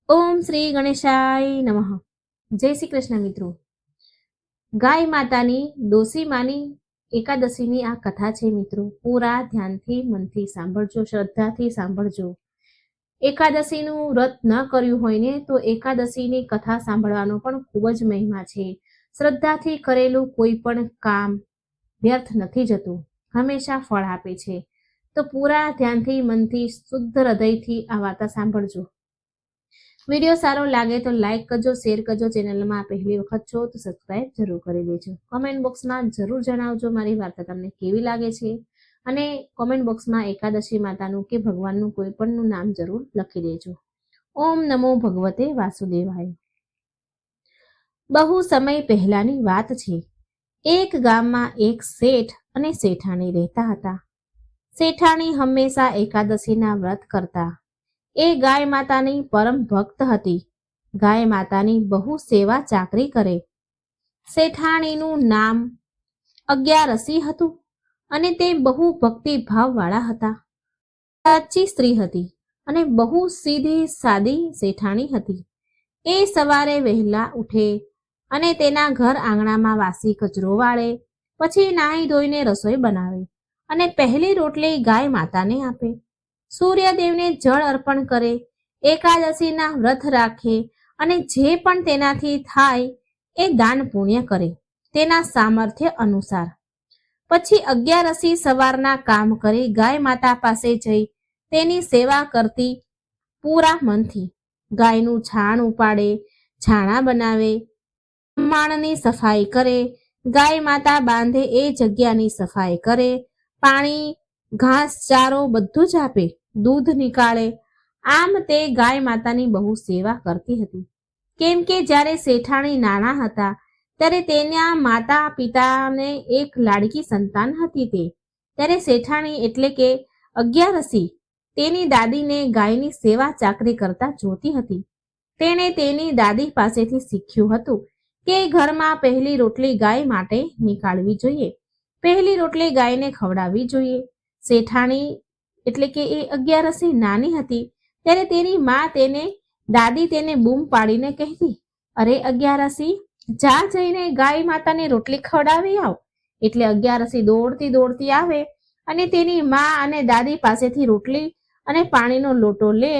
ઓમ શ્રી ગણેશાય નમઃ. જય શ્રી કૃષ્ણ મિત્રો. ગાય માતાની ડોસીમાની એકાદશીની આ કથા છે મિત્રો. પૂરા ધ્યાનથી મનથી સાંભળજો, શ્રદ્ધાથી સાંભળજો. એકાદશીનું વ્રત ન કર્યું હોય ને તો એકાદશીની કથા સાંભળવાનો પણ ખૂબ જ મહિમા છે. શ્રદ્ધાથી કરેલું કોઈ પણ કામ વ્યર્થ નથી જતું, હંમેશા ફળ આપે છે. તો પૂરા ધ્યાનથી મનથી શુદ્ધ હૃદયથી આ વાર્તા સાંભળજો. વિડીયો સારો લાગે તો લાઈક કરજો, શેર કરજો. ચેનલમાં પહેલી વખત છો તો સબસ્ક્રાઇબ જરૂર કરી દેજો. કોમેન્ટ બોક્સમાં જરૂર જણાવજો મારી વાર્તા તમને કેવી લાગે છે, અને કોમેન્ટ બોક્સમાં એકાદશી માતાનું કે ભગવાનનું કોઈ પણનું નામ જરૂર લખી દેજો. ઓમ નમો ભગવતે વાસુદેવાય. બહુ સમય પહેલાની વાત છે. એક ગામમાં એક શેઠ અને શેઠાણી રહેતા હતા. શેઠાણી હંમેશા એકાદશીના વ્રત કરતા. એ ગાય માતાની પરમ ભક્ત હતી. ગાય માતાની બહુ સેવા ચાકરી કરે. શેઠાણીનું નામ અગિયારસી હતું અને તે બહુ ભક્તિભાવ વાળા હતા. સાચી સ્ત્રી હતી અને બહુ સીધી સાદી શેઠાણી હતી. એ સવારે વહેલા ઉઠે અને તેના ઘર આંગણામાં વાસી કચરો વાળે, પછી નાહી ધોઈને રસોઈ બનાવે અને પહેલી રોટલી ગાય માતાને આપે. સૂર્યદેવને જળ અર્પણ કરે, એકાદશીના વ્રત રાખે અને જે પણ તેનાથી થાય એ દાન પુણ્ય કરે તેના સામર્થ્ય અનુસાર. પછી અગિયારસી સવારના કામ કરી ગાય માતા પાસે જઈ તેની સેવા કરતી પૂરા મનથી. ગાયનું છાણ ઉપાડે, છાણા બનાવે, માણની સફાઈ કરે, ગાય માતા બાંધે એ જગ્યાની સફાઈ કરે, પાણી ઘાસ ચારો બધું જ આપે, દૂધ નીકાળે. આમ તે ગાય માતાની બહુ સેવા કરતી હતી. કેમ કે જ્યારે શેઠાણી નાના હતા ત્યારે તેના માતા પિતાને એક લાડકી સંતાન હતી. ત્યારે શેઠાણી એટલે કે અગિયારસી તેની દાદીને ગાયની સેવા ચાકરી કરતા જોતી હતી. તેણે તેની દાદી પાસેથી શીખ્યું હતું કે ઘરમાં પહેલી રોટલી ગાય માટે નીકાળવી જોઈએ, પહેલી રોટલી ગાયને ખવડાવવી જોઈએ. શેઠાણી એટલે કે એ અગિયારસી નાની હતી ત્યારે તેની માં દાદી તેને બૂમ પાડીને કહેતી, અરે અગિયારસી, જા જઈને ગાય માતાને રોટલી ખવડાવી આવ. એટલે અગિયારસી દોડતી દોડતી આવે અને તેની માં અને દાદી પાસેથી રોટલી અને પાણીનો લોટો લે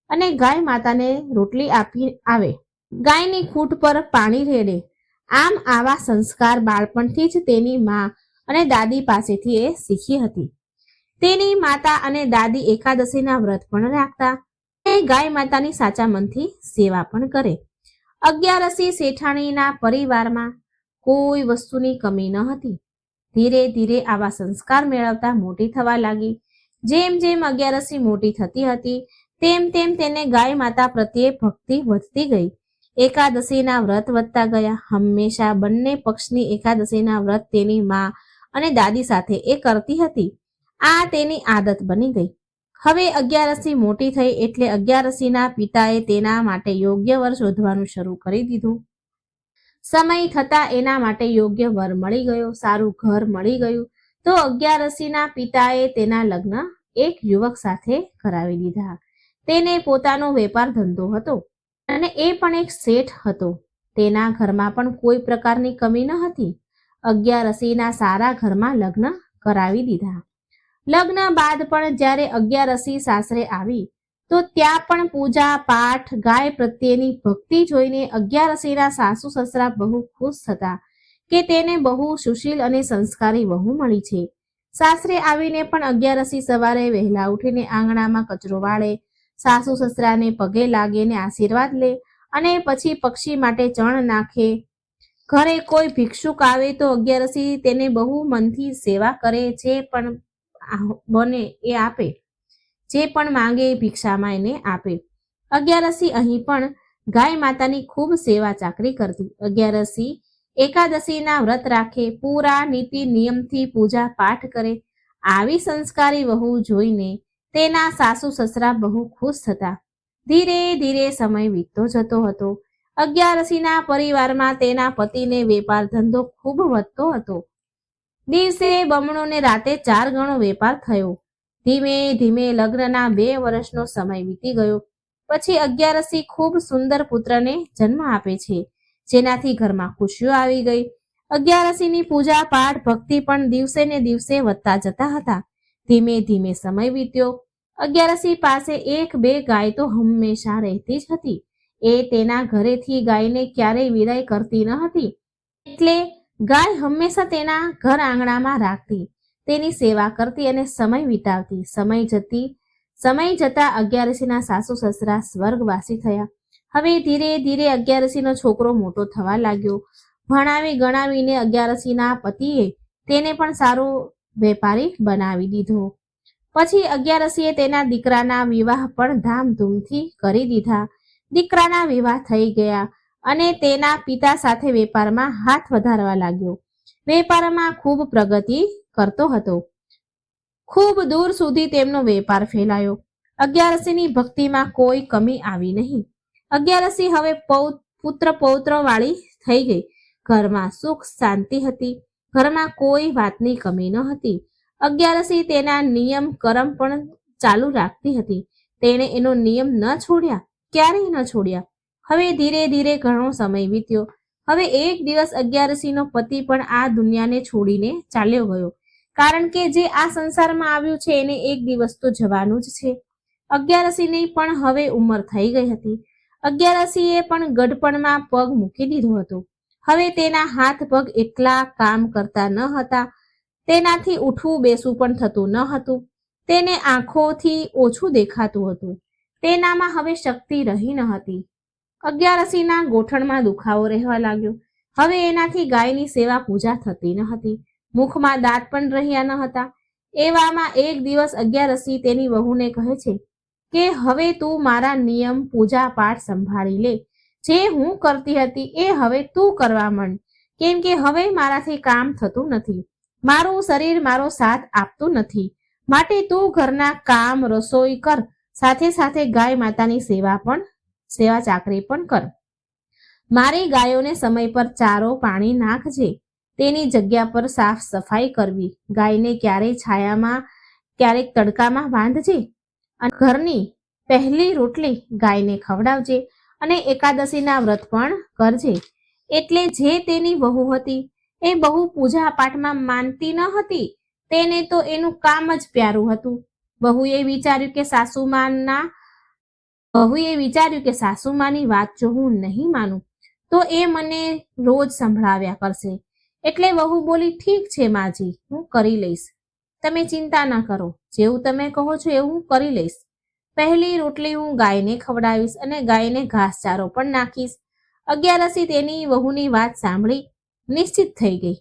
અને ગાય માતાને રોટલી આપી આવે. ગાયની ખૂટ પર પાણી રેડે. આમ આવા સંસ્કાર બાળપણથી જ તેની માં અને દાદી પાસેથી એ શીખી હતી. તેની માતા અને દાદી એકાદશીના વ્રત પણ રાખતા અને ગાય માતાની સાચા મનથી સેવા પણ કરે. અગિયારસી શેઠાણીના પરિવારમાં કોઈ વસ્તુની કમી ન હતી. ધીરે ધીરે આવા સંસ્કાર મેળવતા મોટી થવા લાગી. જેમ જેમ અગિયારસી મોટી થતી હતી તેમ તેમ તેને ગાય માતા પ્રત્યે ભક્તિ વધતી ગઈ. એકાદશીના વ્રત વધતા ગયા. હંમેશા બંને પક્ષની એકાદશીના વ્રત તેની માં અને દાદી સાથે એ કરતી હતી. આ તેની આદત બની ગઈ. હવે અગિયારસી મોટી થઈ એટલે અગિયારસીના પિતાએ તેના માટે યોગ્ય વર શોધવાનું શરૂ કરી દીધું. સમય થતા એના માટે યોગ્ય વર મળી ગયો, સારું ઘર મળી ગયું. તો અગિયારસીના પિતાએ તેના લગ્ન એક યુવક સાથે કરાવી દીધા. તેને પોતાનો વેપાર ધંધો હતો અને એ પણ એક શેઠ હતો. તેના ઘરમાં પણ કોઈ પ્રકારની કમી ન હતી. અગિયારસીના સારા ઘરમાં લગ્ન કરાવી દીધા. લગ્ન બાદ પણ જ્યારે અગિયારસી સાસરે આવી તો ત્યાં પણ પૂજા પાઠ, ગાય પ્રત્યેની ભક્તિ જોઈને અગિયારસીના સાસુ સસરા બહુ ખુશ થતા કે તેને બહુ સુશીલ અને સંસ્કારી વહુ મળી છે. સાસરે આવીને પણ અગિયારસી સવારે વહેલા ઉઠીને આંગણામાં કચરો વાળે, સાસુ સસરાને પગે લાગીને આશીર્વાદ લે અને પછી પક્ષી માટે ચણ નાખે. ઘરે કોઈ ભિક્ષુક આવે તો અગિયારસી તેને બહુ મનથી સેવા કરે, જે પણ બને એ આપે, જે પણ માંગે ભિક્ષામાં એને આપે. અગિયારસી અહીં પણ ગાય માતાની ખૂબ સેવા ચાકરી કરતી. અગિયારસી એકાદશીના વ્રત રાખે, પૂરા નીતિ નિયમથી પૂજા પાઠ કરે. આવી સંસ્કારી વહુ જોઈને તેના સાસુ સસરા બહુ ખુશ થતા. ધીરે ધીરે સમય વીતતો જતો હતો. અગિયારસીના પરિવારમાં તેના પતિને વેપાર ધંધો ખૂબ વધતો હતો. દિવસે બમણો ને રાતે 4 ગણો વેપાર થયો. ધીમે ધીમે લગ્નના 2 વર્ષનો સમય વીતી ગયો. પછી અગિયારસી ખૂબ સુંદર પુત્રને જન્મ આપે છે, જેનાથી ઘરમાં ખુશીઓ આવી ગઈ. અગિયારસીની પૂજા પાઠ ભક્તિ પણ દિવસે ને દિવસે વધતા જતા હતા. ધીમે ધીમે સમય વીત્યો. અગિયારસી પાસે એક બે ગાય તો હંમેશા રહેતી જ હતી. એ તેના ઘરેથી ગાયને ક્યારેય વિદાય કરતી ન હતી. એટલે ગાય હંમેશા તેના ઘર આંગણામાં રાખતી, તેની સેવા કરતી અને સમય વિતાવતી. સમય જતા અગિયારસીના સાસુ સસરા સ્વર્ગવાસી થયા. હવે ધીરે ધીરે અગિયારસીનો છોકરો મોટો થવા લાગ્યો. ભણાવી ગણાવીને અગિયારસીના પતિએ તેને પણ સારો વેપારી બનાવી દીધો. પછી અગિયારસીએ તેના દીકરાના વિવાહ પણ ધામધૂમથી કરી દીધા. દીકરાના વિવાહ થઈ ગયા અને તેના પિતા સાથે વેપારમાં હાથ વધારવા લાગ્યો. વેપારમાં ખૂબ પ્રગતિ કરતો હતો. ખૂબ દૂર સુધી તેમનો વેપાર ફેલાયો. અગિયારસીની ભક્તિમાં કોઈ કમી આવી નહીં. અગિયારસી હવે પુત્ર પૌત્ર વાળી થઈ ગઈ. ઘરમાં સુખ શાંતિ હતી. ઘરમાં કોઈ વાતની કમી ન હતી. અગિયારસી તેના નિયમ કરમ પણ ચાલુ રાખતી હતી. તેણે એનો નિયમ ન છોડ્યા, ક્યારેય ન છોડ્યા. હવે ધીરે ધીરે ઘણો સમય વીત્યો. હવે એક દિવસ અગિયારસીનો પતિ પણ આ દુનિયાને છોડીને ચાલ્યો ગયો. કારણ કે જે આ સંસારમાં આવ્યું છે એને એક દિવસ તો જવાનું જ છે. અગિયારસીની પણ હવે ઉંમર થઈ ગઈ હતી. અગિયારસીએ પણ ગઢપણમાં પગ મૂકી દીધો હતો. હવે તેના હાથ પગ એટલા કામ કરતા ન હતા. તેનાથી ઉઠવું બેસવું પણ થતું ન હતું. તેને આંખોથી ઓછું દેખાતું હતું. તેનામાં હવે શક્તિ રહી ન હતી. અગિયારસીના ગોઠણમાં દુખાવો રહેવા લાગ્યો. હવે એનાથી ગાયની સેવા પૂજા થતી ન હતી. મુખમાં દાંત પણ રહ્યા ન હતા. એવામાં એક દિવસ અગિયારસી તેની વહુને કહે છે કે હવે તું મારા નિયમ પૂજા પાઠ સંભાળી લે. જે હું કરતી હતી એ હવે તું કરવા માંડ, કેમ કે હવે મારાથી કામ થતું નથી. મારું શરીર મારો સાથ આપતું નથી. માટે તું ઘરના કામ રસોઈ કર, સાથે સાથે ગાય માતાની સેવા ચાકરી પણ કર. મારી ગાયોને સમય પર ચારો પાણી નાખજે. તેની જગ્યા પર સાફ સફાઈ કરવી. ગાયને ક્યારેક છાયામાં ક્યારેક તડકામાં બાંધજે. અને ઘરની પહેલી રોટલી ગાયને ખવડાવજે અને એકાદશીના વ્રત પણ કરજે. એટલે જે તેની વહુ હતી એ બહુ પૂજા પાઠમાં માનતી ન હતી. તેને તો એનું કામ જ પ્યારું હતું. વહુએ વિચાર્યું કે સાસુમાની વાત જો હું નહીં માનું તો એ મને રોજ સંભળાવ્યા કરશે. એટલે વહુ બોલી, ઠીક છે માજી, હું કરી લઈશ. તમે ચિંતા ના કરો. જેવું તમે કહો છો એવું હું કરી લઈશ. પહેલી રોટલી હું ગાયને ખવડાવીશ અને ગાયને ઘાસચારો પણ નાખીશ. અગિયારસી તેની વહુની વાત સાંભળી નિશ્ચિત થઈ ગઈ.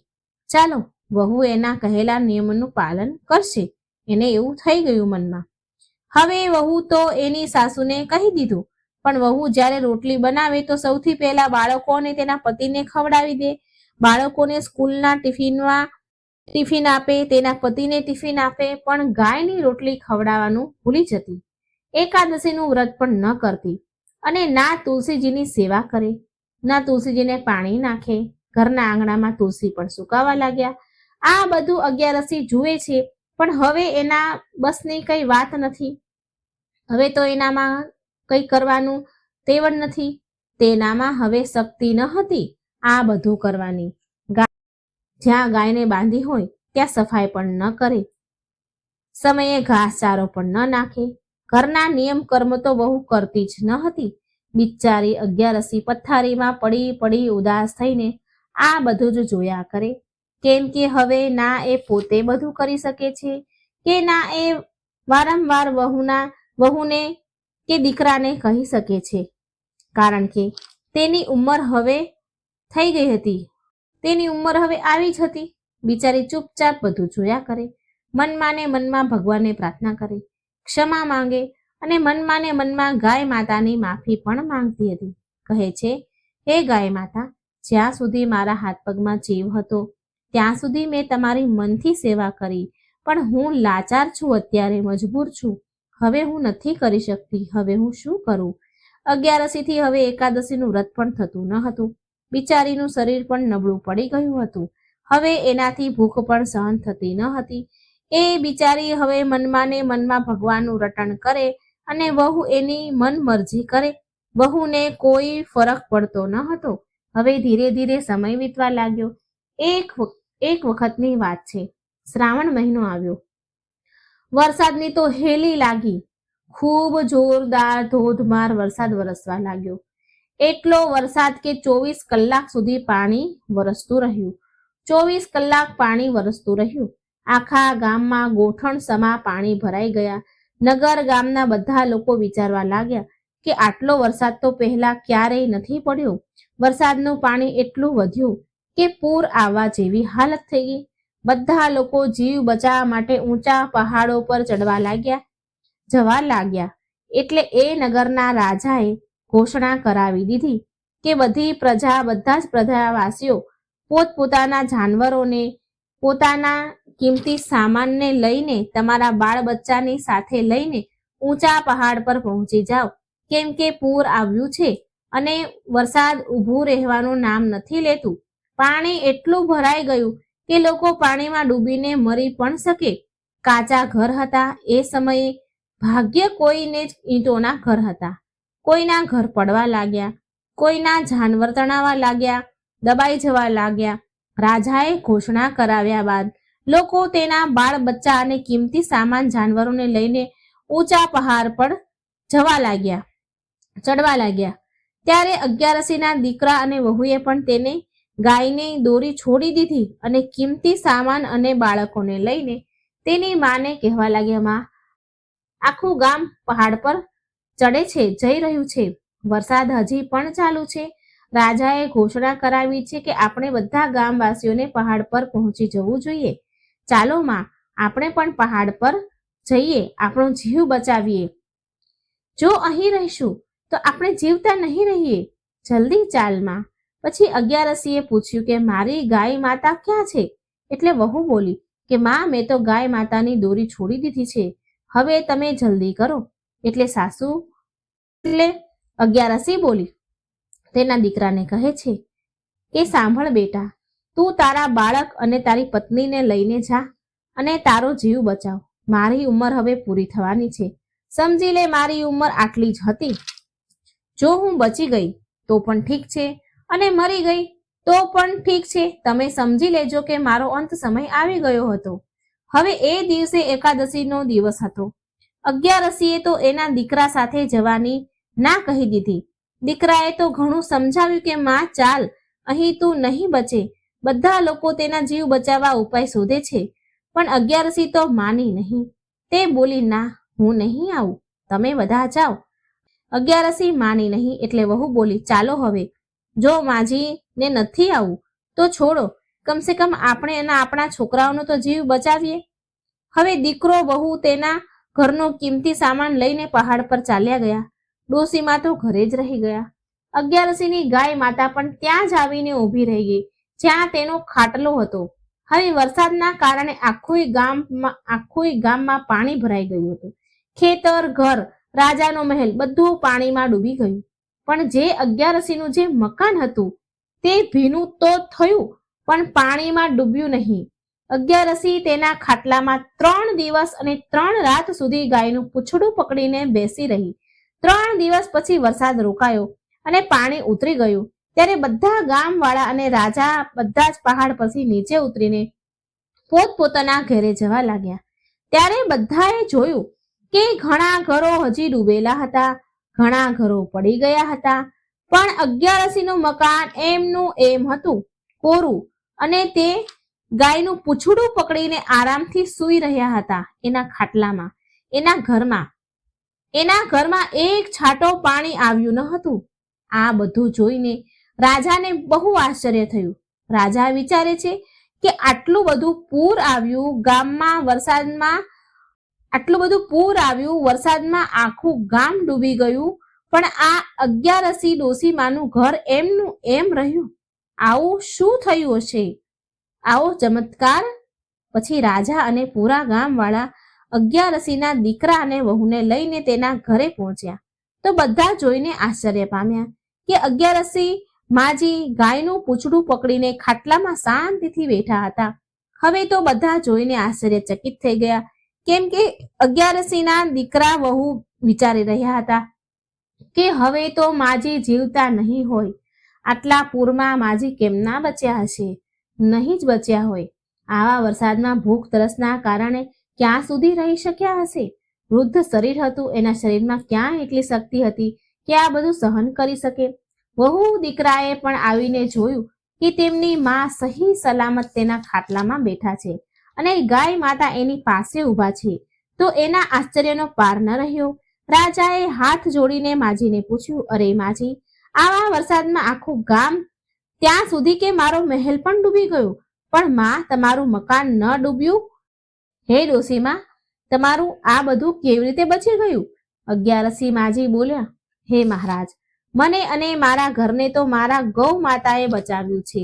ચાલો, વહુ એના કહેલા નિયમનું પાલન કરશે. એને એવું થઈ ગયું મનમાં. હવે વહુ તો એની સાસુને કહી દીધું. પણ વહુ જ્યારે રોટલી બનાવે તો સૌથી પહેલા બાળકોને તેના પતિને ખવડાવી દે. બાળકોને સ્કૂલના ટિફિન આપે, તેના પતિને ટિફિન આપે, પણ ગાયની રોટલી ખવડાવવાનું ભૂલી જતી. એકાદશીનું વ્રત પણ ન કરતી અને ના તુલસીજીની સેવા કરે, ના તુલસીજીને પાણી નાખે. ઘરના આંગણામાં તુલસી પણ સુકાવા લાગ્યા. આ બધું અગિયારસી જુએ છે, પણ હવે એના બસની કઈ વાત નથી. હવે તો એનામાં કઈ કરવાનું તેવડ નથી. તેનામાં હવે શક્તિ ન હતી આ બધું કરવાની. જ્યાં ગાયને બાંધી હોય ત્યાં સફાઈ પણ ન કરે, સમયે ઘાસચારો પણ ન નાખે. ઘરના નિયમ કર્મ તો બહુ કરતી જ ન હતી. બિચારી અગિયારસી પથારીમાં પડી પડી ઉદાસ થઈને આ બધું જ જોયા કરે. કેમ કે હવે ના એ પોતે બધું કરી શકે છે કે ના એ વારંવાર વહુને કે દીકરાને કહી શકે છે. કારણ કે તેની ઉંમર હવે થઈ ગઈ હતી. તેની ઉંમર હવે આવી જ હતી. બિચારી ચૂપચાપ બધું જોયા કરે. મનમાં ને મનમાં ભગવાનને પ્રાર્થના કરે, ક્ષમા માંગે અને મનમાં ને મનમાં ગાય માતાની માફી પણ માંગતી હતી. કહે છે, હે ગાય માતા, જ્યાં સુધી મારા હાથ પગમાં જીવ હતો ત્યાં સુધી મેં તમારી મનથી સેવા કરી, પણ હું લાચાર છું, અત્યારે મજબૂર છું. હવે હું નથી કરી શકતી. હવે હું શું કરું? અગિયારસીથી હવે એકાદશીનું વ્રત પણ થતું ન હતું. બિચારીનું શરીર પણ નબળું પડી ગયું હતું. હવે એનાથી ભૂખ પણ સહન થતી ન હતી. એ બિચારી હવે મનમાં ને મનમાં ભગવાનનું રટણ કરે અને વહુ એની મન મરજી કરે. વહુને કોઈ ફરક પડતો ન હતો. હવે ધીરે ધીરે સમય વીતવા લાગ્યો. એક વખતની વાત છે. શ્રાવણ મહિનો આવ્યો. વરસાદની તો હેલી લાગી. ખૂબ જોરદાર ધોધમાર વરસાદ વરસવા લાગ્યો. એટલો વરસાદ કે 24 કલાક સુધી પાણી વરસતું રહ્યું. 24 કલાક પાણી વરસતું રહ્યું. આખા ગામમાં ગોઠણ સમા પાણી ભરાઈ ગયા. નગર ગામના બધા લોકો વિચારવા લાગ્યા કે આટલો વરસાદ તો પહેલા ક્યારેય નથી પડ્યો. વરસાદનું પાણી એટલું વધ્યું કે પૂર આવવા જેવી હાલત થઈ ગઈ. બધા લોકો જીવ બચાવવા માટે ઊંચા પહાડો પર જવા લાગ્યા. એટલે એ નગરના રાજાએ ઘોષણા કરાવી દીધી કે બધા જ પ્રજાવાસીઓ પોતપોતાના જાનવરોને, પોતાના કિંમતી સામાનને લઈને, તમારા બાળ બચ્ચાની સાથે લઈને ઊંચા પહાડ પર પહોંચી જાઓ, કેમ કે પૂર આવ્યું છે અને વરસાદ ઊભું રહેવાનું નામ નથી લેતું. પાણી એટલું ભરાઈ ગયું કે લોકો પાણીમાં ડૂબીને મરી પણ શકે. કાચા ઘર હતા. એ સમયે ભાગ્ય કોઈને જ ઈંટોના ઘર હતા. કોઈના ઘર પડવા લાગ્યા, કોઈના જાનવર તણાવા લાગ્યા, દબાઈ જવા લાગ્યા. રાજાએ ઘોષણા કરાવ્યા બાદ લોકો તેના બાળ બચ્ચા અને કિંમતી સામાન જાનવરોને લઈને ઊંચા પહાડ પર ચડવા લાગ્યા. ત્યારે અગિયારસીના દીકરા અને વહુએ પણ તેને ગાયની દોરી છોડી દીધી અને કિંમતી સામાન અને બાળકોને લઈને તેની માને કહેવા લાગ્યા, માં, આખું ગામ પહાડ પર ચડે છે, જઈ રહ્યું છે. વરસાદ હજી પણ ચાલુ છે. રાજાએ ઘોષણા કરાવી છે કે આપણે બધા ગામવાસીઓને પહાડ પર પહોંચી જવું જોઈએ. ચાલો માં, આપણે પણ પહાડ પર જઈએ, આપણો જીવ બચાવીએ. જો અહીં રહીશું તો આપણે જીવતા નહીં રહીએ. જલ્દી ચાલ માં. પછી અગિયારસીએ પૂછ્યું કે મારી ગાય માતા ક્યાં છે? એટલે વહુ બોલી કે માં, મેં તો ગાય માતાની દોરી છોડી દીધી છે. હવે તમે જલ્દી કરો. એટલે અગિયારસી બોલી તેના દીકરાને કહે છે કે સાંભળ બેટા, તું તારા બાળક અને તારી પત્નીને લઈને જા અને તારો જીવ બચાવ. મારી ઉંમર હવે પૂરી થવાની છે. સમજી લે, મારી ઉંમર આટલી જ હતી. જો હું બચી ગઈ તો પણ ઠીક છે અને મરી ગઈ તો પણ ઠીક છે. તમે સમજી લેજો કે મારો અંત સમય આવી ગયો હતો. હવે એ દિવસે એકાદશીનો દિવસ હતો. અગિયારસીએ તો એના દીકરા સાથે જવાની ના કહી દીધી. દીકરાએ તો ઘણું સમજાવ્યું કે માં ચાલ, અહીં તું નહીં બચે. બધા લોકો તેના જીવ બચાવવા ઉપાય શોધે છે. પણ અગિયારસી તો માની નહીં. તે બોલી, ના, હું નહીં આવું, તમે બધા જાઓ. અગિયારસી માની નહીં. એટલે વહુ બોલી, ચાલો હવે, જો માજીને નથી આવું તો છોડો, કમસે કમ આપણે અને આપણા છોકરાઓનો તો જીવ બચાવીએ. હવે દીકરો વહુ તેના ઘરનો કિંમતી સામાન લઈને પહાડ પર ચાલ્યા ગયા. ડોસીમાં તો ઘરે જ રહી ગયા. અગિયારસીની ગાય માતા પણ ત્યાં જ આવીને ઊભી રહી ગઈ જ્યાં તેનો ખાટલો હતો. હવે વરસાદના કારણે આખું ગામમાં પાણી ભરાઈ ગયું હતું. ખેતર, ઘર, રાજાનો મહેલ બધું પાણીમાં ડૂબી ગયું. પણ જે અગિયારસીનું જે મકાન હતું તે ભીનું તો થયું પણ પાણીમાં ડૂબ્યું નહીં. અગિયારસી તેના ખાટલામાં 3 દિવસ અને 3 રાત સુધી ગાયનું પૂંછડું પકડીને બેસી રહી. 3 દિવસ પછી વરસાદ રોકાયો અને પાણી ઉતરી ગયું. ત્યારે બધા ગામવાળા અને રાજા બધા જ પહાડ પરથી નીચે ઉતરીને પોતપોતાના ઘરે જવા લાગ્યા. ત્યારે બધાએ જોયું કે ઘણા ઘરો હજી ડૂબેલા હતા, ઘણા ઘરો પડી ગયા હતા, પણ અગિયારસીનું મકાન એમનું એમ હતું, કોરું, અને તે ગાયનું પૂંછડું પકડીને આરામથી સૂઈ રહ્યા હતા એના ખાટલામાં, એના ઘરમાં એક છાંટો પાણી આવ્યું ન હતું. આ બધું જોઈને રાજાને બહુ આશ્ચર્ય થયું. રાજા વિચારે છે કે આટલું બધું પૂર આવ્યું ગામમાં, વરસાદમાં આખું ગામ ડૂબી ગયું, પણ આ અગિયારસી ડોસીમાનું ઘર એમનું એમ રહ્યું. આવું શું થયું હશે? આવો ચમત્કાર. પછી રાજા અને પૂરા ગામવાળા અગિયારસીના દીકરા અને વહુને લઈને તેના ઘરે પહોંચ્યા તો બધા જોઈને આશ્ચર્ય પામ્યા કે અગિયારસી માજી ગાયનું પૂંછડું પકડીને ખાટલામાં શાંતિથી બેઠા હતા. હવે તો બધા જોઈને આશ્ચર્યચકિત થઈ ગયા કેમ કે અગિયારસીના દીકરા વહુ વિચારી રહ્યા હતા કે હવે તો માજી જીવતા નહીં હોય, આટલા પૂરમાં માજી કેમ ના બચ્યા હશે, નહીં જ બચ્યા હોય, આવા વરસાદમાં ભૂખ તરસના કારણે ક્યાં સુધી રહી શક્યા હશે? વૃદ્ધ શરીર હતું, એના શરીરમાં ક્યાં એટલી શક્તિ હતી કે આ બધું સહન કરી શકે? વહુ દીકરાએ પણ આવીને જોયું કે તેમની માં સહી સલામત તેના ખાટલામાં બેઠા છે અને ગાય માતા એની પાસે ઊભા છે. તો એના આશ્ચર્યનો પાર ન રહ્યો. રાજાએ હાથ જોડીને માજીને પૂછ્યું, અરે માજી, આવા વરસાદમાં આખું ગામ ત્યાં સુધી કે મારો મહેલ પણ ડૂબી ગયો, પણ માં તમારું મકાન ન ડૂબ્યું? હે ડોસીમાં, તમારું આ બધું કેવી રીતે બચી ગયું? અગિયારસી માજી બોલ્યા, હે મહારાજ, મને અને મારા ઘરને તો મારા ગૌ માતાએ બચાવ્યું છે.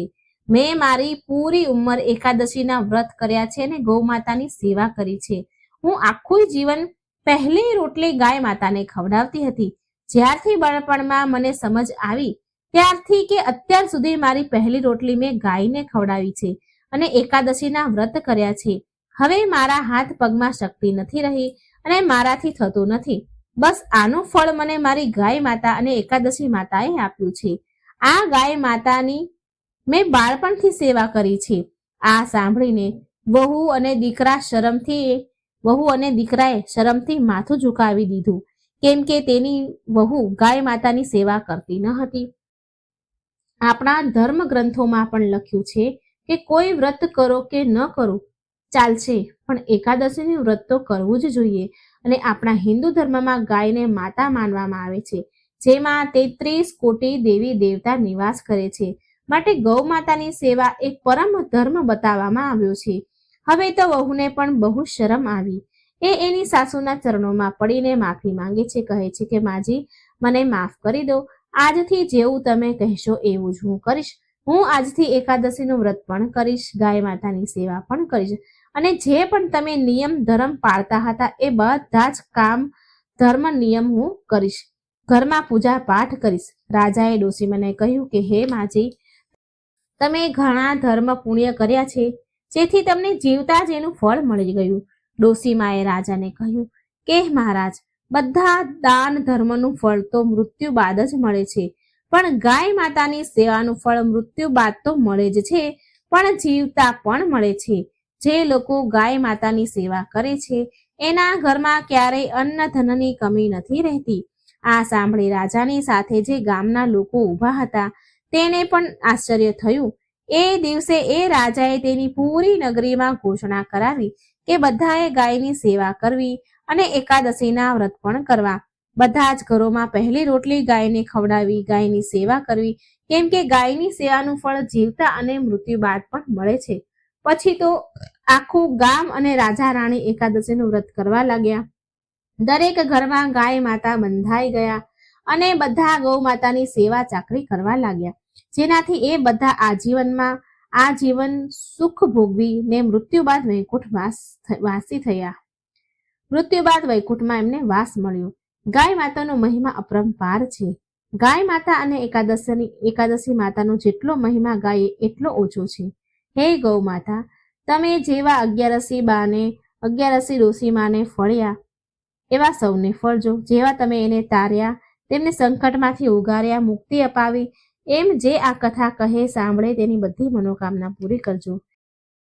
મેં મારી પૂરી ઉંમર એકાદશીના વ્રત કર્યા છે અને ગૌ માતાની સેવા કરી છે. હું આખું જીવન પહેલી રોટલી ગાય માતાને ખવડાવતી હતી. જ્યારથી બાળપણમાં મને સમજ આવી ત્યારથી કે અત્યાર સુધી મારી પહેલી રોટલી મેં ગાયને ખવડાવી છે અને એકાદશીના વ્રત કર્યા છે. હવે મારા હાથ પગમાં શક્તિ નથી રહી અને મારાથી થતું નથી. બસ આનું ફળ મને મારી ગાય માતા અને એકાદશી માતાએ આપ્યું છે. આ ગાય માતાની મેં બાળપણથી સેવા કરી છે. આ સાંભળીને વહુ અને દીકરાએ શરમથી માથું ઝુકાવી દીધું, કેમ કે તેની વહુ ગાય માતાની સેવા કરતી ન હતી. આપણા ધર્મ ગ્રંથોમાં પણ લખ્યું છે કે કોઈ વ્રત કરો કે ન કરો ચાલશે, પણ એકાદશીનું વ્રત તો કરવું જ જોઈએ. અને આપણા હિન્દુ ધર્મમાં ગાયને માતા માનવામાં આવે છે, જેમાં 33 કોટી દેવી દેવતા નિવાસ કરે છે. માટે ગૌ માતાની સેવા એક પરમ ધર્મ બતાવવામાં આવ્યો છે. હવે તો વહુને પણ બહુ શરમ આવી. એ એની સાસુના ચરણોમાં પડીને માફી માંગે છે. કહે છે કે માજી, મને માફ કરી દો. આજથી જેવું તમે કહેશો એવું જ હું કરીશ. હું આજથી એકાદશીનું વ્રત પણ કરીશ, ગાય માતાની સેવા પણ કરીશ અને જે પણ તમે નિયમ ધર્મ પાળતા હતા એ બધા જ કામ ધર્મ નિયમ હું કરીશ. ઘરમાં પૂજા પાઠ કરીશ. રાજાએ ડોસીમાને કહ્યું કે હે માજી, તમે ઘણા ધર્મ પુણ્ય કર્યા છે, જેથી તમને જીવતા જ એનું ફળ મળી ગયું. ડોસીમાએ રાજાને કહ્યું કે મહારાજ, બધા દાન ધર્મનું ફળ તો મૃત્યુ બાદ જ મળે છે, પણ ગાય માતાની સેવાનું ફળ મૃત્યુ બાદ તો મળે જ છે, પણ જીવતા પણ મળે છે. જે લોકો ગાય માતાની સેવા કરે છે એના ઘરમાં ક્યારેય અન્ન ધનની કમી નથી રહેતી. આ સાંભળી રાજાની સાથે જે ગામના લોકો ઊભા હતા તેને પણ આશ્ચર્ય થયું. એ દિવસે એ રાજાએ તેની પૂરી નગરીમાં ઘોષણા કરાવી કે બધાએ ગાયની સેવા કરવી અને એકાદશીના વ્રત પણ કરવા. બધા જ ઘરોમાં પહેલી રોટલી ગાયને ખવડાવી, ગાયની સેવા કરવી, કેમ કે ગાયની સેવાનું ફળ જીવતા અને મૃત્યુ બાદ પણ મળે છે. પછી તો આખું ગામ અને રાજા રાણી એકાદશીનું વ્રત કરવા લાગ્યા. દરેક ઘરમાં ગાય માતા બંધાઈ ગયા અને બધા ગૌ માતાની સેવા ચાકરી કરવા લાગ્યા, જેનાથી એ બધા આજીવન સુખ ભોગવી ને મૃત્યુ બાદ વૈકુંઠમાં એમને વાસ મળ્યો. ગાય માતાનો મહિમા અપરંપાર છે. ગાય માતા અને એકાદશી માતાનો જેટલો મહિમા ગાય એટલો ઓછો છે. હે ગૌ માતા, તમે જેવા અગિયારસી ડોસીમાને ફળ્યા એવા સૌને ફળજો. જેવા તમે એને તાર્યા, તેમને સંકટમાંથી ઉગાર્યા, મુક્તિ અપાવી, એમ જે આ કથા કહે સાંભળે તેની બધી મનોકામના પૂરી કરજો.